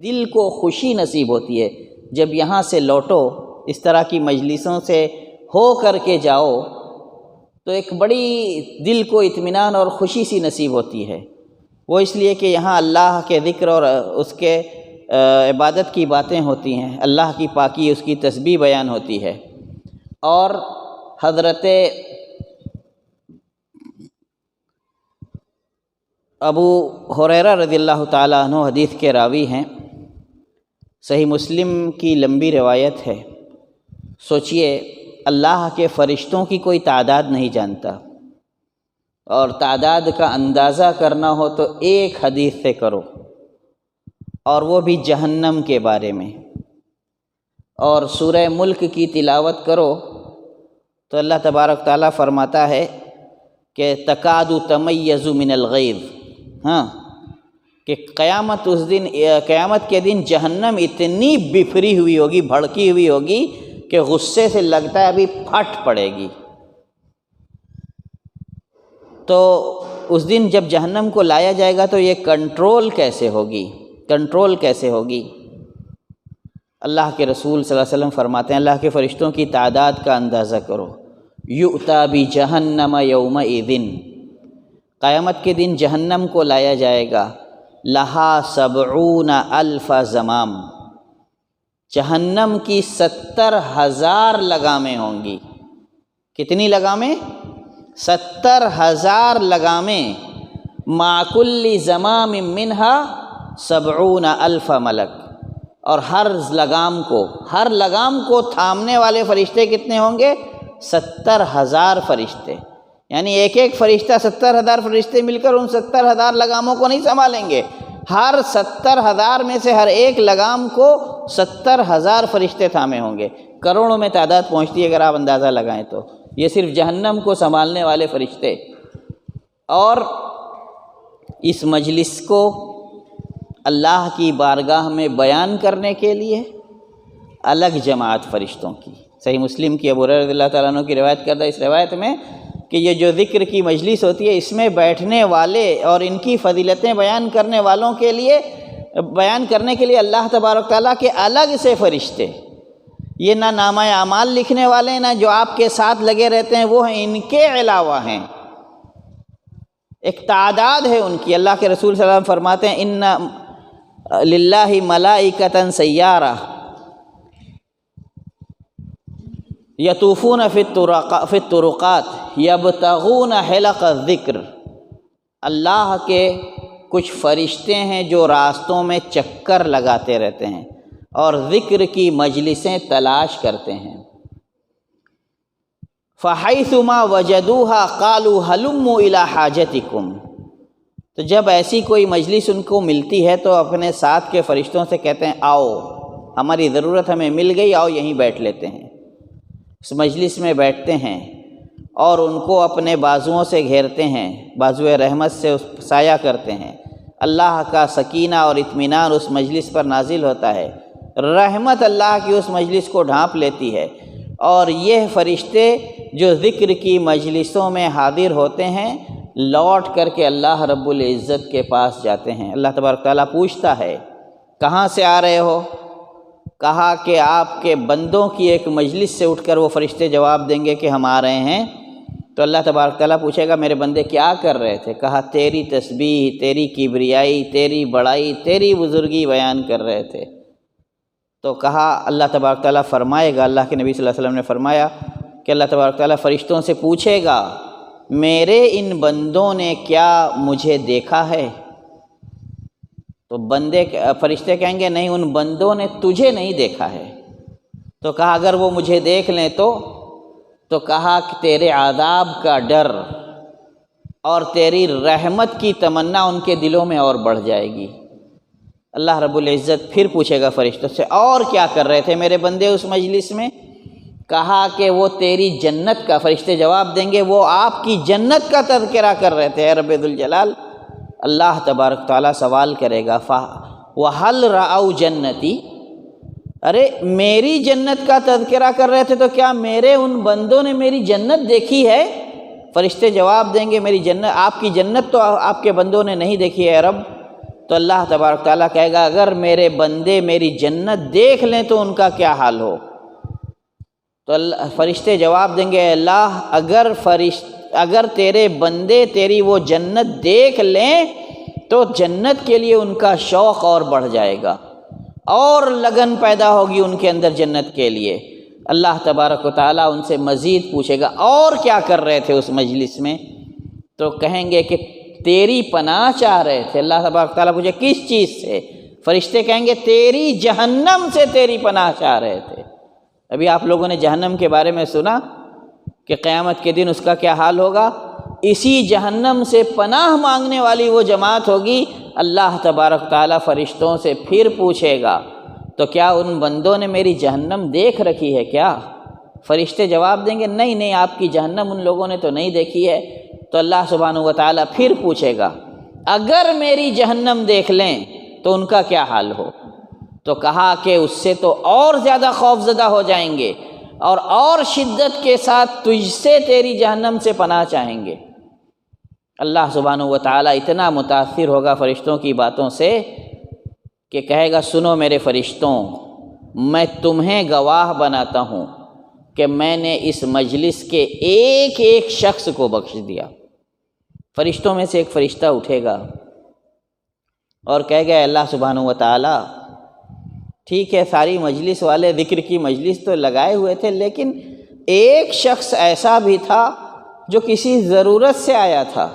دل کو خوشی نصیب ہوتی ہے جب یہاں سے لوٹو، اس طرح کی مجلسوں سے ہو کر کے جاؤ تو ایک بڑی دل کو اطمینان اور خوشی سی نصیب ہوتی ہے۔ وہ اس لیے کہ یہاں اللہ کے ذکر اور اس کے عبادت کی باتیں ہوتی ہیں، اللہ کی پاکی، اس کی تسبیح بیان ہوتی ہے۔ اور حضرت ابو ہریرہ رضی اللہ تعالیٰ عنہ حدیث کے راوی ہیں، صحیح مسلم کی لمبی روایت ہے۔ سوچئے اللہ کے فرشتوں کی کوئی تعداد نہیں جانتا، اور تعداد کا اندازہ کرنا ہو تو ایک حدیث سے کرو، اور وہ بھی جہنم کے بارے میں۔ اور سورہ ملک کی تلاوت کرو تو اللہ تبارک تعالیٰ فرماتا ہے کہ تکاد تمیز من الغیظ، کہ قیامت کے دن جہنم اتنی بفری ہوئی ہوگی، بھڑکی ہوئی ہوگی کہ غصے سے لگتا ہے ابھی پھٹ پڑے گی۔ تو اس دن جب جہنم کو لایا جائے گا تو یہ کنٹرول کیسے ہوگی؟ اللہ کے رسول صلی اللہ علیہ وسلم فرماتے ہیں اللہ کے فرشتوں کی تعداد کا اندازہ کرو۔ یؤتی بجہنم یومئذ، قیامت کے دن جہنم کو لایا جائے گا، لہا 70,000 زمام، جہنم کی 70,000 لگامیں ہوں گی۔ کتنی لگامیں؟ 70,000 لگامیں، مع کل زمام منہا 70,000 ملک، اور ہر لگام کو تھامنے والے فرشتے کتنے ہوں گے؟ 70,000 فرشتے۔ یعنی ایک فرشتہ 70,000 فرشتے مل کر ان 70,000 لگاموں کو نہیں سنبھالیں گے، ہر 70,000 میں سے ہر ایک لگام کو 70,000 فرشتے تھامے ہوں گے۔ کروڑوں میں تعداد پہنچتی ہے اگر آپ اندازہ لگائیں تو، یہ صرف جہنم کو سنبھالنے والے فرشتے۔ اور اس مجلس کو اللہ کی بارگاہ میں بیان کرنے کے لیے الگ جماعت فرشتوں کی، صحیح مسلم کی ابو ہریرہ رضی اللہ تعالیٰ عنہ کی روایت کردہ اس روایت میں کہ یہ جو ذکر کی مجلس ہوتی ہے اس میں بیٹھنے والے اور ان کی فضیلتیں بیان کرنے والوں کے لیے، بیان کرنے کے لیے اللہ تبارک تعالیٰ کے الگ سے فرشتے، یہ نہ نامہ اعمال لکھنے والے، نہ جو آپ کے ساتھ لگے رہتے ہیں وہ ہیں، ان کے علاوہ ہیں، ایک تعداد ہے ان کی۔ اللہ کے رسول صلی اللہ علیہ وسلم فرماتے ہیں ان للہ ملائکۃ سیارہ یطوفون فی الطرقات یبتغون حلق الذکر، اللہ کے کچھ فرشتے ہیں جو راستوں میں چکر لگاتے رہتے ہیں اور ذکر کی مجلسیں تلاش کرتے ہیں۔ فحیثما وجدوہا قالوا ہلموا الی حاجتکم، تو جب ایسی کوئی مجلس ان کو ملتی ہے تو اپنے ساتھ کے فرشتوں سے کہتے ہیں آؤ، ہماری ضرورت ہمیں مل گئی، آؤ یہیں بیٹھ لیتے ہیں۔ اس مجلس میں بیٹھتے ہیں اور ان کو اپنے بازوؤں سے گھیرتے ہیں، بازوئے رحمت سے سایہ کرتے ہیں، اللہ کا سکینہ اور اطمینان اس مجلس پر نازل ہوتا ہے، رحمت اللہ کی اس مجلس کو ڈھانپ لیتی ہے۔ اور یہ فرشتے جو ذکر کی مجلسوں میں حاضر ہوتے ہیں لوٹ کر کے اللہ رب العزت کے پاس جاتے ہیں۔ اللہ تبارک تعالیٰ پوچھتا ہے کہاں سے آ رہے ہو؟ کہا کہ آپ کے بندوں کی ایک مجلس سے اٹھ کر وہ فرشتے جواب دیں گے کہ ہم آ رہے ہیں۔ تو اللہ تبارک تعالیٰ پوچھے گا میرے بندے کیا کر رہے تھے؟ کہا تیری تسبیح، تیری کبریائی، تیری بڑائی، تیری بزرگی بیان کر رہے تھے۔ تو کہا اللہ تبارک تعالیٰ فرمائے گا، اللہ کے نبی صلی اللہ علیہ وسلم نے فرمایا کہ اللہ تبارک تعالیٰ فرشتوں سے پوچھے گا میرے ان بندوں نے کیا مجھے دیکھا ہے؟ تو فرشتے کہیں گے نہیں، ان بندوں نے تجھے نہیں دیکھا ہے۔ تو کہا اگر وہ مجھے دیکھ لیں تو کہا کہ تیرے عذاب کا ڈر اور تیری رحمت کی تمنا ان کے دلوں میں اور بڑھ جائے گی۔ اللہ رب العزت پھر پوچھے گا فرشتوں سے اور کیا کر رہے تھے میرے بندے اس مجلس میں؟ کہا کہ وہ تیری جنت کا، فرشتے جواب دیں گے وہ آپ کی جنت کا تذکرہ کر رہے تھے اے رب ذوالجلال۔ اللہ تبارک تعالیٰ سوال کرے گا وَهَلْ رَأَوْا جَنَّتِي، ارے میری جنت کا تذکرہ کر رہے تھے تو کیا میرے ان بندوں نے میری جنت دیکھی ہے؟ فرشتے جواب دیں گے میری جنت، آپ کی جنت تو آپ کے بندوں نے نہیں دیکھی ہے رب۔ تو اللہ تبارک تعالیٰ کہے گا اگر میرے بندے میری جنت دیکھ لیں تو ان کا کیا حال ہو؟ تو فرشتے جواب دیں گے اللہ اگر تیرے بندے تیری وہ جنت دیکھ لیں تو جنت کے لیے ان کا شوق اور بڑھ جائے گا اور لگن پیدا ہوگی ان کے اندر جنت کے لیے۔ اللہ تبارک و تعالیٰ ان سے مزید پوچھے گا اور کیا کر رہے تھے اس مجلس میں؟ تو کہیں گے کہ تیری پناہ چاہ رہے تھے۔ اللہ تبارک و تعالیٰ پوچھے کس چیز سے؟ فرشتے کہیں گے تیری جہنم سے تیری پناہ چاہ رہے تھے۔ ابھی آپ لوگوں نے جہنم کے بارے میں سنا کہ قیامت کے دن اس کا کیا حال ہوگا؟ اسی جہنم سے پناہ مانگنے والی وہ جماعت ہوگی۔ اللہ تبارک تعالیٰ فرشتوں سے پھر پوچھے گا تو کیا ان بندوں نے میری جہنم دیکھ رکھی ہے کیا؟ فرشتے جواب دیں گے نہیں آپ کی جہنم ان لوگوں نے تو نہیں دیکھی ہے۔ تو اللہ سبحانہ و تعالیٰ پھر پوچھے گا اگر میری جہنم دیکھ لیں تو ان کا کیا حال ہو؟ تو کہا کہ اس سے تو اور زیادہ خوف زدہ ہو جائیں گے اور شدت کے ساتھ تجھ سے تیری جہنم سے پناہ چاہیں گے۔ اللہ سبحانہ و تعالیٰ اتنا متاثر ہوگا فرشتوں کی باتوں سے کہ کہے گا سنو میرے فرشتوں، میں تمہیں گواہ بناتا ہوں کہ میں نے اس مجلس کے ایک ایک شخص کو بخش دیا۔ فرشتوں میں سے ایک فرشتہ اٹھے گا اور کہے گا اللہ سبحانہ و تعالیٰ ٹھیک ہے ساری مجلس والے ذکر کی مجلس تو لگائے ہوئے تھے لیکن ایک شخص ایسا بھی تھا جو کسی ضرورت سے آیا تھا،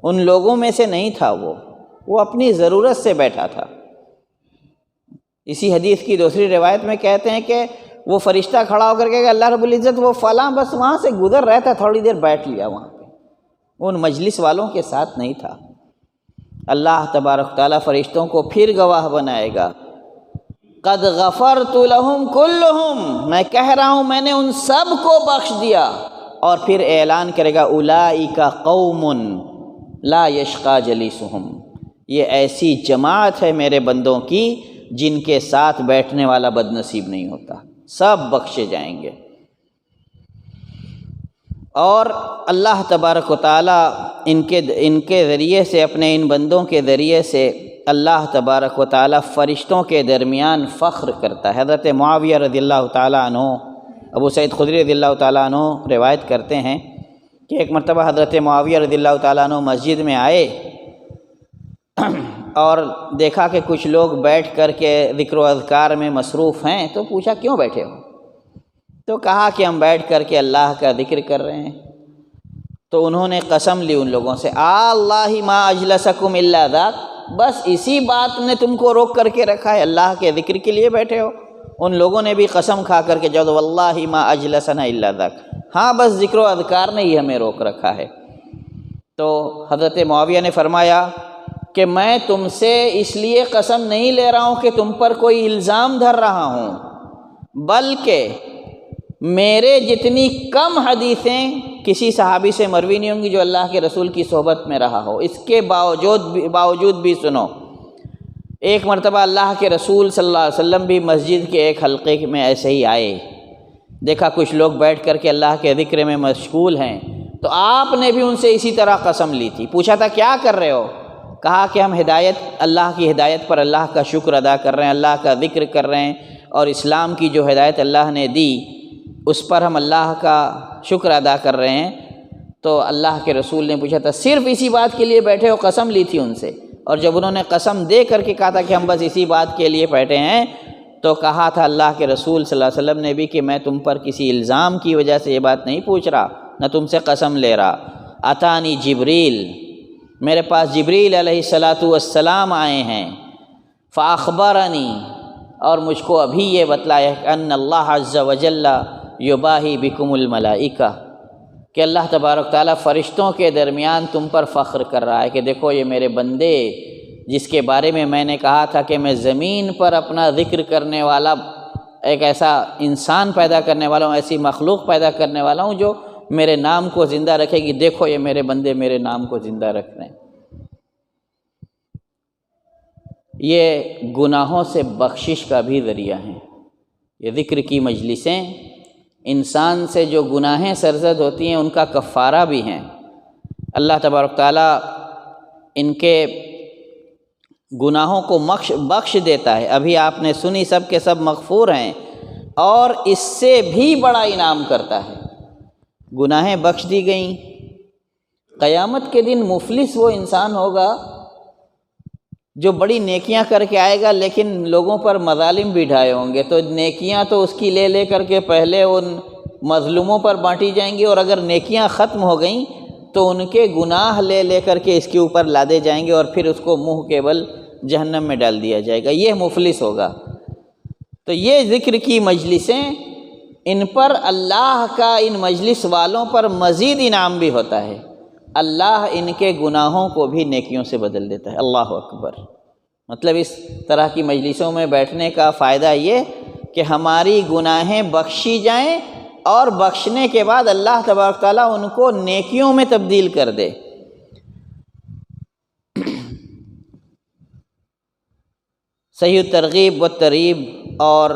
ان لوگوں میں سے نہیں تھا، وہ اپنی ضرورت سے بیٹھا تھا۔ اسی حدیث کی دوسری روایت میں کہتے ہیں کہ وہ فرشتہ کھڑا ہو کر کہے گا اللہ رب العزت وہ فلاں بس وہاں سے گزر رہا تھا، تھوڑی دیر بیٹھ لیا وہاں پہ، ان مجلس والوں کے ساتھ نہیں تھا۔ اللہ تبارک تعالیٰ فرشتوں کو پھر گواہ بنائے گا قد غفرت لہم کلہم، میں کہہ رہا ہوں میں نے ان سب کو بخش دیا، اور پھر اعلان کرے گا اولئک قوم لا یشقی جلیسہم، یہ ایسی جماعت ہے میرے بندوں کی جن کے ساتھ بیٹھنے والا بد نصیب نہیں ہوتا، سب بخشے جائیں گے۔ اور اللہ تبارک و تعالیٰ ان کے ذریعے سے اپنے ان بندوں کے ذریعے سے اللہ تبارک و تعالیٰ فرشتوں کے درمیان فخر کرتا ہے۔ حضرت معاویہ رضی اللہ تعالیٰ عنہ، ابو سعید خدری رضی اللہ تعالیٰ عنہ روایت کرتے ہیں کہ ایک مرتبہ حضرت معاویہ رضی اللہ تعالیٰ عنہ مسجد میں آئے اور دیکھا کہ کچھ لوگ بیٹھ کر کے ذکر و اذکار میں مصروف ہیں، تو پوچھا کیوں بیٹھے ہو؟ تو کہا کہ ہم بیٹھ کر کے اللہ کا ذکر کر رہے ہیں۔ تو انہوں نے قسم لی ان لوگوں سے اللہ ما اجلسکم الا ذاک، بس اسی بات نے تم کو روک کر کے رکھا ہے، اللہ کے ذکر کے لیے بیٹھے ہو؟ ان لوگوں نے بھی قسم کھا کر کے جو واللہ ما اجلسنا الا ذاک، ہاں بس ذکر و اذکار نے ہی ہمیں روک رکھا ہے۔ تو حضرت معاویہ نے فرمایا کہ میں تم سے اس لیے قسم نہیں لے رہا ہوں کہ تم پر کوئی الزام دھر رہا ہوں، بلکہ میرے جتنی کم حدیثیں کسی صحابی سے مروی نہیں ہوں گی جو اللہ کے رسول کی صحبت میں رہا ہو، اس کے باوجود بھی سنو، ایک مرتبہ اللہ کے رسول صلی اللہ علیہ وسلم بھی مسجد کے ایک حلقے میں ایسے ہی آئے، دیکھا کچھ لوگ بیٹھ کر کے اللہ کے ذکر میں مشغول ہیں، تو آپ نے بھی ان سے اسی طرح قسم لی تھی۔ پوچھا تھا کیا کر رہے ہو؟ کہا کہ ہم اللہ کی ہدایت پر اللہ کا شکر ادا کر رہے ہیں، اللہ کا ذکر کر رہے ہیں، اور اسلام کی جو ہدایت اللہ نے دی اس پر ہم اللہ کا شکر ادا کر رہے ہیں۔ تو اللہ کے رسول نے پوچھا تھا صرف اسی بات کے لیے بیٹھے ہو؟ قسم لی تھی ان سے، اور جب انہوں نے قسم دے کر کے کہا تھا کہ ہم بس اسی بات کے لیے بیٹھے ہیں، تو کہا تھا اللہ کے رسول صلی اللہ علیہ وسلم نے بھی کہ میں تم پر کسی الزام کی وجہ سے یہ بات نہیں پوچھ رہا، نہ تم سے قسم لے رہا۔ اتانی جبریل، میرے پاس جبریل علیہ السلام آئے ہیں، فاخبرنی، اور مجھ کو ابھی یہ بتلایا کہ ان اللہ عز وجل یباہی بکم الملائکہ، کہ اللہ تبارک تعالیٰ فرشتوں کے درمیان تم پر فخر کر رہا ہے کہ دیکھو یہ میرے بندے جس کے بارے میں نے کہا تھا کہ میں زمین پر اپنا ذکر کرنے والا ایک ایسا انسان پیدا کرنے والا ہوں، ایسی مخلوق پیدا کرنے والا ہوں جو میرے نام کو زندہ رکھے گی، دیکھو یہ میرے بندے میرے نام کو زندہ رکھ رہے ہیں۔ یہ گناہوں سے بخشش کا بھی ذریعہ ہیں، یہ ذکر کی مجلسیں انسان سے جو گناہیں سرزد ہوتی ہیں ان کا کفارہ بھی ہیں۔ اللہ تبارک تعالیٰ ان کے گناہوں کو بخش دیتا ہے۔ ابھی آپ نے سنی سب کے سب مغفور ہیں، اور اس سے بھی بڑا انعام کرتا ہے۔ گناہیں بخش دی گئیں۔ قیامت کے دن مفلس وہ انسان ہوگا جو بڑی نیکیاں کر کے آئے گا لیکن لوگوں پر مظالم بھی ڈھائے ہوں گے، تو نیکیاں تو اس کی لے کر کے پہلے ان مظلوموں پر بانٹی جائیں گی، اور اگر نیکیاں ختم ہو گئیں تو ان کے گناہ لے کر کے اس کے اوپر لادے جائیں گے، اور پھر اس کو منہ کے بل جہنم میں ڈال دیا جائے گا۔ یہ مفلس ہوگا۔ تو یہ ذکر کی مجلسیں، ان پر اللہ کا ان مجلس والوں پر مزید انعام بھی ہوتا ہے۔ اللہ ان کے گناہوں کو بھی نیکیوں سے بدل دیتا ہے۔ اللہ اکبر۔ مطلب اس طرح کی مجلسوں میں بیٹھنے کا فائدہ یہ کہ ہماری گناہیں بخشی جائیں، اور بخشنے کے بعد اللہ تبارک تعالیٰ ان کو نیکیوں میں تبدیل کر دے۔ صحیح الترغیب والترہیب اور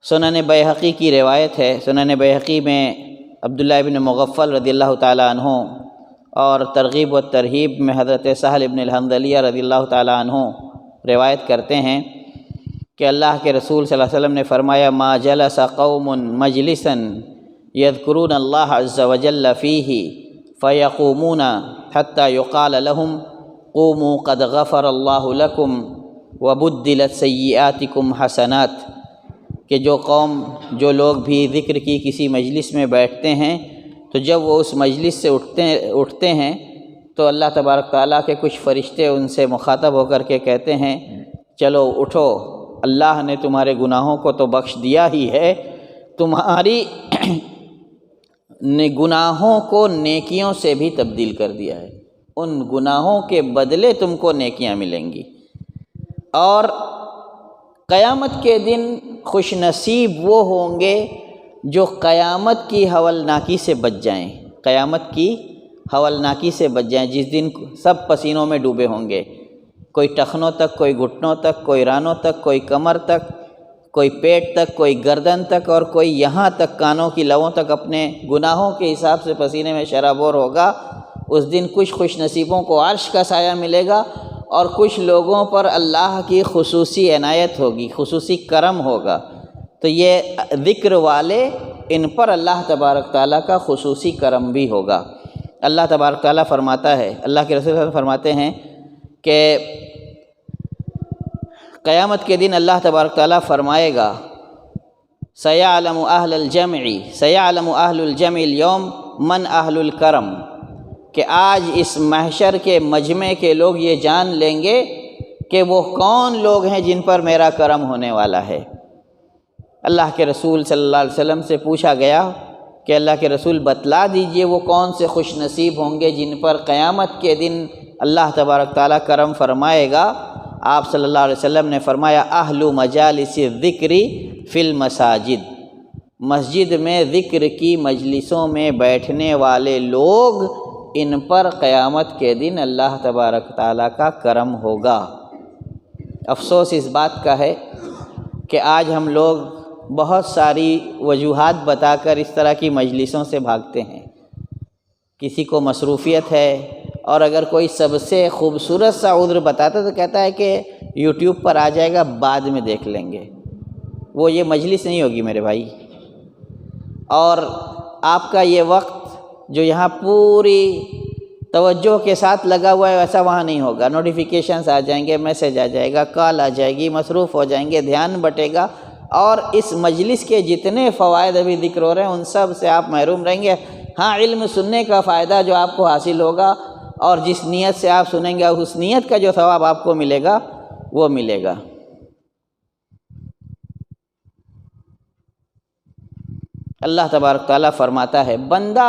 سنن بیہقی کی روایت ہے۔ سنن بیہقی میں عبداللہ ابن مغفل رضی اللہ تعالیٰ عنہ، اور ترغیب والترہیب میں حضرت سہل ابن الحنظلیہ رضی اللہ تعالیٰ عنہ روایت کرتے ہیں کہ اللہ کے رسول صلی اللہ علیہ وسلم نے فرمایا: ما جلس قوم مجلسا یذکرون اللہ عز وجل فیہ فیقومون حتی یقال لهم قوموا قد غفر اللہ لکم وبدلت سیئاتکم حسنات، کہ جو قوم، جو لوگ بھی ذکر کی کسی مجلس میں بیٹھتے ہیں تو جب وہ اس مجلس سے اٹھتے ہیں تو اللہ تبارک تعالیٰ کے کچھ فرشتے ان سے مخاطب ہو کر کے کہتے ہیں: چلو اٹھو، اللہ نے تمہارے گناہوں کو تو بخش دیا ہی ہے، تمہاری گناہوں کو نیکیوں سے بھی تبدیل کر دیا ہے، ان گناہوں کے بدلے تم کو نیکیاں ملیں گی۔ اور قیامت کے دن خوش نصیب وہ ہوں گے جو قیامت کی ہولناکی سے بچ جائیں، قیامت کی ہولناکی سے بچ جائیں، جس دن سب پسینوں میں ڈوبے ہوں گے، کوئی ٹخنوں تک، کوئی گھٹنوں تک، کوئی رانوں تک، کوئی کمر تک، کوئی پیٹ تک، کوئی گردن تک، اور کوئی یہاں تک کانوں کی لووں تک اپنے گناہوں کے حساب سے پسینے میں شرابور ہوگا۔ اس دن کچھ خوش نصیبوں کو عرش کا سایہ ملے گا، اور کچھ لوگوں پر اللہ کی خصوصی عنایت ہوگی، خصوصی کرم ہوگا۔ تو یہ ذکر والے، ان پر اللہ تبارک تعالیٰ کا خصوصی کرم بھی ہوگا۔ اللہ تبارک تعالیٰ فرماتا ہے، اللہ کے رسول صلی اللہ علیہ وسلم فرماتے ہیں کہ قیامت کے دن اللہ تبارک تعالیٰ فرمائے گا: سَيَعْلَمُ أَهْلَ الْجَمْعِ سَيَعْلَمُ أَهْلُ الْجَمْعِ الْيَوْمَ مَنْ أَهْلُ الْكَرَمِ، کہ آج اس محشر کے مجمع کے لوگ یہ جان لیں گے کہ وہ کون لوگ ہیں جن پر میرا کرم ہونے والا ہے۔ اللہ کے رسول صلی اللہ علیہ وسلم سے پوچھا گیا کہ اللہ کے رسول بتلا دیجئے وہ کون سے خوش نصیب ہوں گے جن پر قیامت کے دن اللہ تبارک تعالیٰ کرم فرمائے گا۔ آپ صلی اللہ علیہ وسلم نے فرمایا: اہل مجالس الذکر فی المساجد، مسجد میں ذکر کی مجلسوں میں بیٹھنے والے لوگ، ان پر قیامت کے دن اللہ تبارک تعالیٰ کا کرم ہوگا۔ افسوس اس بات کا ہے کہ آج ہم لوگ بہت ساری وجوہات بتا کر اس طرح کی مجلسوں سے بھاگتے ہیں۔ کسی کو مصروفیت ہے، اور اگر کوئی سب سے خوبصورت سا عذر بتاتا تو کہتا ہے کہ یوٹیوب پر آ جائے گا، بعد میں دیکھ لیں گے۔ وہ یہ مجلس نہیں ہوگی میرے بھائی، اور آپ کا یہ وقت جو یہاں پوری توجہ کے ساتھ لگا ہوا ہے ویسا وہاں نہیں ہوگا۔ نوٹیفیکیشنز آ جائیں گے، میسج آ جائے گا، کال آ جائے گی، مصروف ہو جائیں گے، دھیان بٹے گا، اور اس مجلس کے جتنے فوائد ابھی ذکر ہو رہے ہیں ان سب سے آپ محروم رہیں گے۔ ہاں، علم سننے کا فائدہ جو آپ کو حاصل ہوگا، اور جس نیت سے آپ سنیں گے اس نیت کا جو ثواب آپ کو ملے گا وہ ملے گا۔ اللہ تبارک تعالیٰ فرماتا ہے: بندہ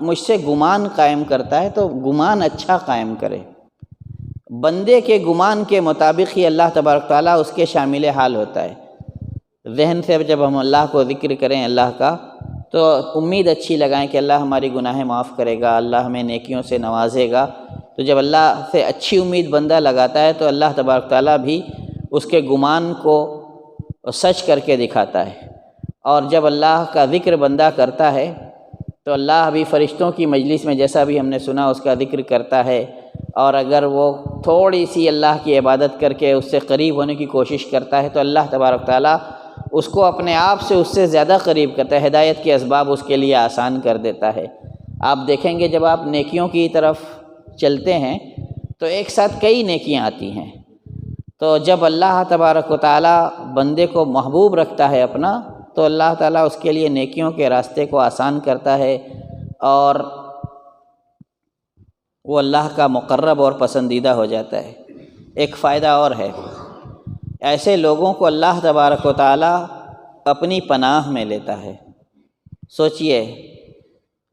مجھ سے گمان قائم کرتا ہے تو گمان اچھا قائم کرے۔ بندے کے گمان کے مطابق ہی اللہ تبارک تعالیٰ اس کے شامل حال ہوتا ہے۔ ذہن سے جب ہم اللہ کو ذکر کریں اللہ کا، تو امید اچھی لگائیں کہ اللہ ہماری گناہیں معاف کرے گا، اللہ ہمیں نیکیوں سے نوازے گا۔ تو جب اللہ سے اچھی امید بندہ لگاتا ہے تو اللہ تبارک تعالیٰ بھی اس کے گمان کو سچ کر کے دکھاتا ہے۔ اور جب اللہ کا ذکر بندہ کرتا ہے تو اللہ بھی فرشتوں کی مجلس میں، جیسا بھی ہم نے سنا، اس کا ذکر کرتا ہے، اور اگر وہ تھوڑی سی اللہ کی عبادت کر کے اس سے قریب ہونے کی کوشش کرتا ہے تو اللہ تبارک تعالیٰ اس کو اپنے آپ سے اس سے زیادہ قریب کرتا ہے، ہدایت کے اسباب اس کے لیے آسان کر دیتا ہے۔ آپ دیکھیں گے جب آپ نیکیوں کی طرف چلتے ہیں تو ایک ساتھ کئی نیکیاں آتی ہیں، تو جب اللہ تبارک و تعالیٰ بندے کو محبوب رکھتا ہے اپنا، تو اللہ تعالیٰ اس کے لیے نیکیوں کے راستے کو آسان کرتا ہے، اور وہ اللہ کا مقرب اور پسندیدہ ہو جاتا ہے۔ ایک فائدہ اور ہے، ایسے لوگوں کو اللہ تبارک و تعالیٰ اپنی پناہ میں لیتا ہے۔ سوچئے،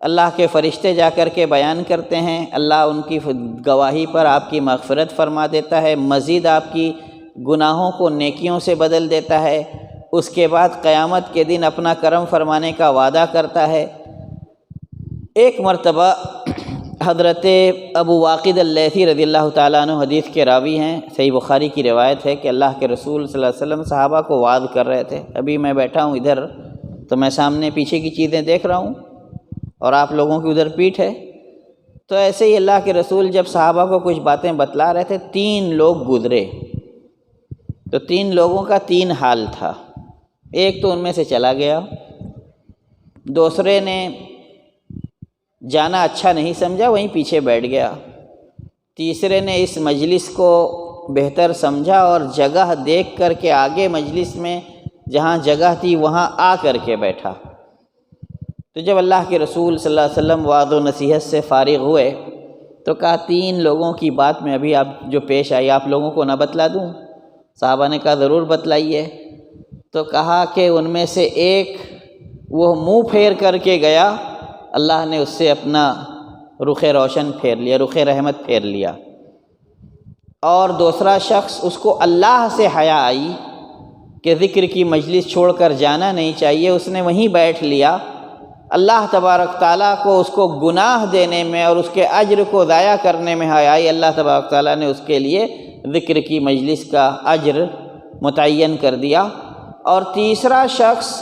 اللہ کے فرشتے جا کر کے بیان کرتے ہیں، اللہ ان کی گواہی پر آپ کی مغفرت فرما دیتا ہے، مزید آپ کی گناہوں کو نیکیوں سے بدل دیتا ہے، اس کے بعد قیامت کے دن اپنا کرم فرمانے کا وعدہ کرتا ہے۔ ایک مرتبہ حضرت ابو واقد اللیثی رضی اللہ تعالیٰ عنہ حدیث کے راوی ہیں، صحیح بخاری کی روایت ہے کہ اللہ کے رسول صلی اللہ علیہ وسلم صحابہ کو وعظ کر رہے تھے۔ ابھی میں بیٹھا ہوں ادھر تو میں سامنے پیچھے کی چیزیں دیکھ رہا ہوں اور آپ لوگوں کی ادھر پیٹھ ہے، تو ایسے ہی اللہ کے رسول جب صحابہ کو کچھ باتیں بتلا رہے تھے، 3 لوگ گزرے، تو 3 لوگوں کا 3 حال تھا۔ ایک تو ان میں سے چلا گیا، دوسرے نے جانا اچھا نہیں سمجھا، وہیں پیچھے بیٹھ گیا، تیسرے نے اس مجلس کو بہتر سمجھا اور جگہ دیکھ کر کے آگے مجلس میں جہاں جگہ تھی وہاں آ کر کے بیٹھا۔ تو جب اللہ کے رسول صلی اللہ علیہ وسلم وعظ و نصیحت سے فارغ ہوئے تو کہا 3 لوگوں کی بات میں ابھی آپ جو پیش آئی آپ لوگوں کو نہ بتلا دوں؟ صحابہ نے کہا ضرور بتلائیے۔ تو کہا کہ ان میں سے ایک وہ منہ پھیر کر کے گیا، اللہ نے اس سے اپنا رخ روشن پھیر لیا، رخ رحمت پھیر لیا، اور دوسرا شخص اس کو اللہ سے حیا آئی کہ ذکر کی مجلس چھوڑ کر جانا نہیں چاہیے، اس نے وہیں بیٹھ لیا۔ اللہ تبارک تعالیٰ کو اس کو گناہ دینے میں اور اس کے اجر کو ضائع کرنے میں حیا آئی، اللہ تبارک تعالیٰ نے اس کے لیے ذکر کی مجلس کا اجر متعین کر دیا۔ اور تیسرا شخص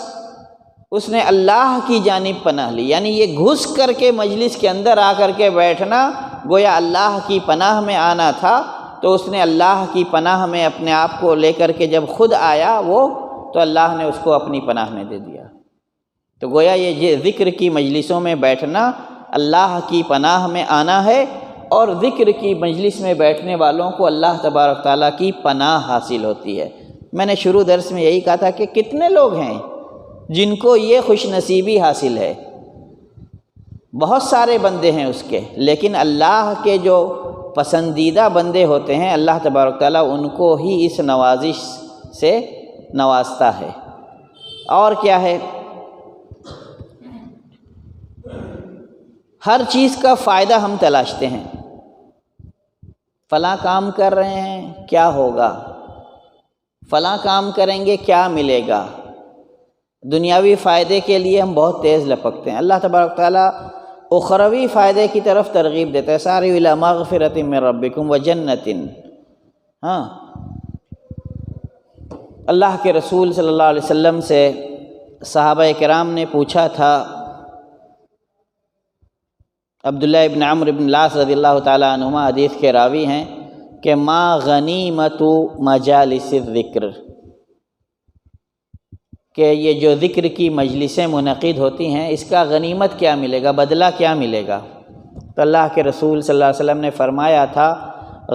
اس نے اللہ کی جانب پناہ لی، یعنی یہ گھس کر کے مجلس کے اندر آ کر کے بیٹھنا گویا اللہ کی پناہ میں آنا تھا، تو اس نے اللہ کی پناہ میں اپنے آپ کو لے کر کے جب خود آیا وہ، تو اللہ نے اس کو اپنی پناہ میں دے دیا۔ تو گویا یہ ذکر کی مجلسوں میں بیٹھنا اللہ کی پناہ میں آنا ہے، اور ذکر کی مجلس میں بیٹھنے والوں کو اللہ تبارک تعالیٰ کی پناہ حاصل ہوتی ہے۔ میں نے شروع درس میں یہی کہا تھا کہ کتنے لوگ ہیں جن کو یہ خوش نصیبی حاصل ہے، بہت سارے بندے ہیں اس کے، لیکن اللہ کے جو پسندیدہ بندے ہوتے ہیں اللہ تبارک تعالیٰ ان کو ہی اس نوازش سے نوازتا ہے۔ اور کیا ہے، ہر چیز کا فائدہ ہم تلاشتے ہیں، فلاں کام کر رہے ہیں کیا ہوگا، فلاں کام کریں گے کیا ملے گا، دنیاوی فائدے کے لیے ہم بہت تیز لپکتے ہیں۔ اللہ تبارک تعالیٰ اخروی فائدے کی طرف ترغیب دیتا ہے، سارعوا الی مغفرۃ من ربکم وجنۃ۔ ہاں، اللہ کے رسول صلی اللہ علیہ وسلم سے صحابہ کرام نے پوچھا تھا، عبداللہ ابن عمرو ابن العاص رضی اللہ تعالیٰ عنہما حدیث کے راوی ہیں کہ ما غنیمت مجالس الذکر، کہ یہ جو ذکر کی مجلسیں منعقد ہوتی ہیں اس کا غنیمت کیا ملے گا، بدلہ کیا ملے گا؟ تو اللہ کے رسول صلی اللہ علیہ وسلم نے فرمایا تھا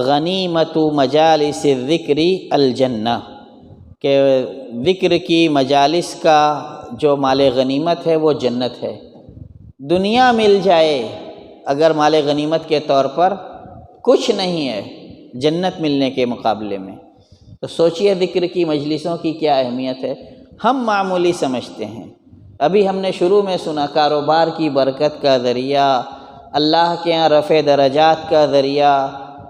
غنیمت مجالس الذکر الجنہ، کہ ذکر کی مجالس کا جو مال غنیمت ہے وہ جنت ہے۔ دنیا مل جائے اگر مال غنیمت کے طور پر کچھ نہیں ہے جنت ملنے کے مقابلے میں، تو سوچئے ذکر کی مجلسوں کی کیا اہمیت ہے۔ ہم معمولی سمجھتے ہیں، ابھی ہم نے شروع میں سنا کاروبار کی برکت کا ذریعہ، اللہ کے یہاں رفع درجات کا ذریعہ،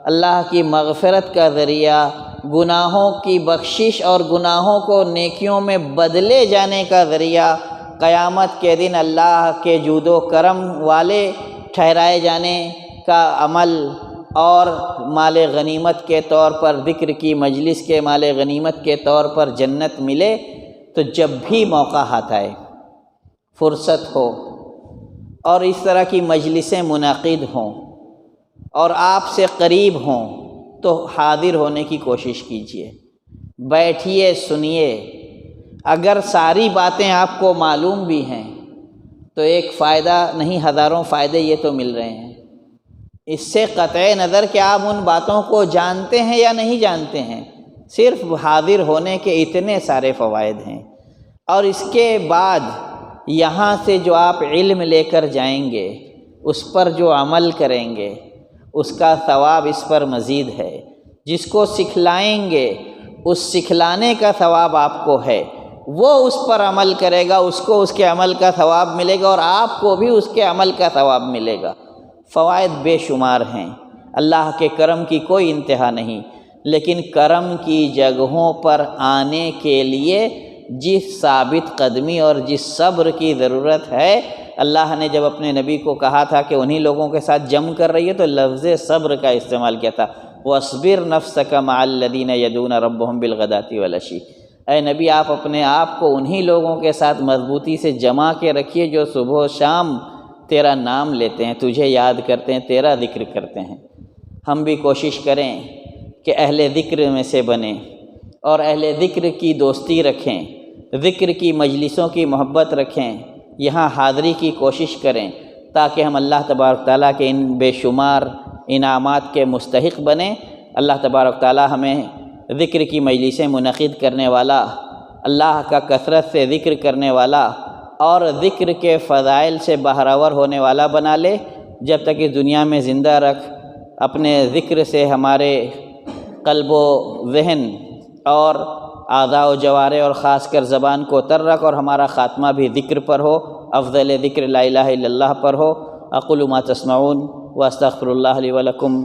اللہ کی مغفرت کا ذریعہ، گناہوں کی بخشش اور گناہوں کو نیکیوں میں بدلے جانے کا ذریعہ، قیامت کے دن اللہ کے جود و کرم والے ٹھہرائے جانے کا عمل، اور مال غنیمت کے طور پر ذکر کی مجلس کے مال غنیمت کے طور پر جنت ملے، تو جب بھی موقع ہاتھ آئے، فرصت ہو اور اس طرح کی مجلسیں منعقد ہوں اور آپ سے قریب ہوں تو حاضر ہونے کی کوشش کیجیے، بیٹھیے، سنیے۔ اگر ساری باتیں آپ کو معلوم بھی ہیں تو ایک فائدہ نہیں، ہزاروں فائدے یہ تو مل رہے ہیں۔ اس سے قطع نظر کہ آپ ان باتوں کو جانتے ہیں یا نہیں جانتے ہیں، صرف حاضر ہونے کے اتنے سارے فوائد ہیں۔ اور اس کے بعد یہاں سے جو آپ علم لے کر جائیں گے، اس پر جو عمل کریں گے، اس کا ثواب اس پر مزید ہے۔ جس کو سکھلائیں گے اس سکھلانے کا ثواب آپ کو ہے، وہ اس پر عمل کرے گا، اس کو اس کے عمل کا ثواب ملے گا، اور آپ کو بھی اس کے عمل کا ثواب ملے گا۔ فوائد بے شمار ہیں، اللہ کے کرم کی کوئی انتہا نہیں۔ لیکن کرم کی جگہوں پر آنے کے لیے جس ثابت قدمی اور جس صبر کی ضرورت ہے، اللہ نے جب اپنے نبی کو کہا تھا کہ انہی لوگوں کے ساتھ جم کر رہی ہے تو لفظ صبر کا استعمال کیا تھا، وَاصْبِرْ نَفْسَكَ مَعَ الَّذِينَ يَدْعُونَ رَبَّهُمْ بِالْغَدَاةِ وَالْعَشِيِّ۔ اے نبی، آپ اپنے آپ کو انہی لوگوں کے ساتھ مضبوطی سے جمع کے رکھیے جو صبح و شام تیرا نام لیتے ہیں، تجھے یاد کرتے ہیں، تیرا ذکر کرتے ہیں۔ ہم بھی کوشش کریں کہ اہل ذکر میں سے بنیں اور اہل ذکر کی دوستی رکھیں، ذکر کی مجلسوں کی محبت رکھیں، یہاں حاضری کی کوشش کریں تاکہ ہم اللہ تبارک تعالیٰ کے ان بے شمار انعامات کے مستحق بنیں۔ اللہ تبارک تعالیٰ ہمیں ذکر کی مجلسیں منعقد کرنے والا، اللہ کا کثرت سے ذکر کرنے والا اور ذکر کے فضائل سے بہرور ہونے والا بنا لے۔ جب تک اس دنیا میں زندہ رکھ، اپنے ذکر سے ہمارے قلب و ذہن اور اعضاء و جوارح اور خاص کر زبان کو تر رکھ، اور ہمارا خاتمہ بھی ذکر پر ہو، افضل ذکر لا الہ الا اللہ پر ہو۔ اقول ما تسمعون واستغفر اللہ لی ولکم۔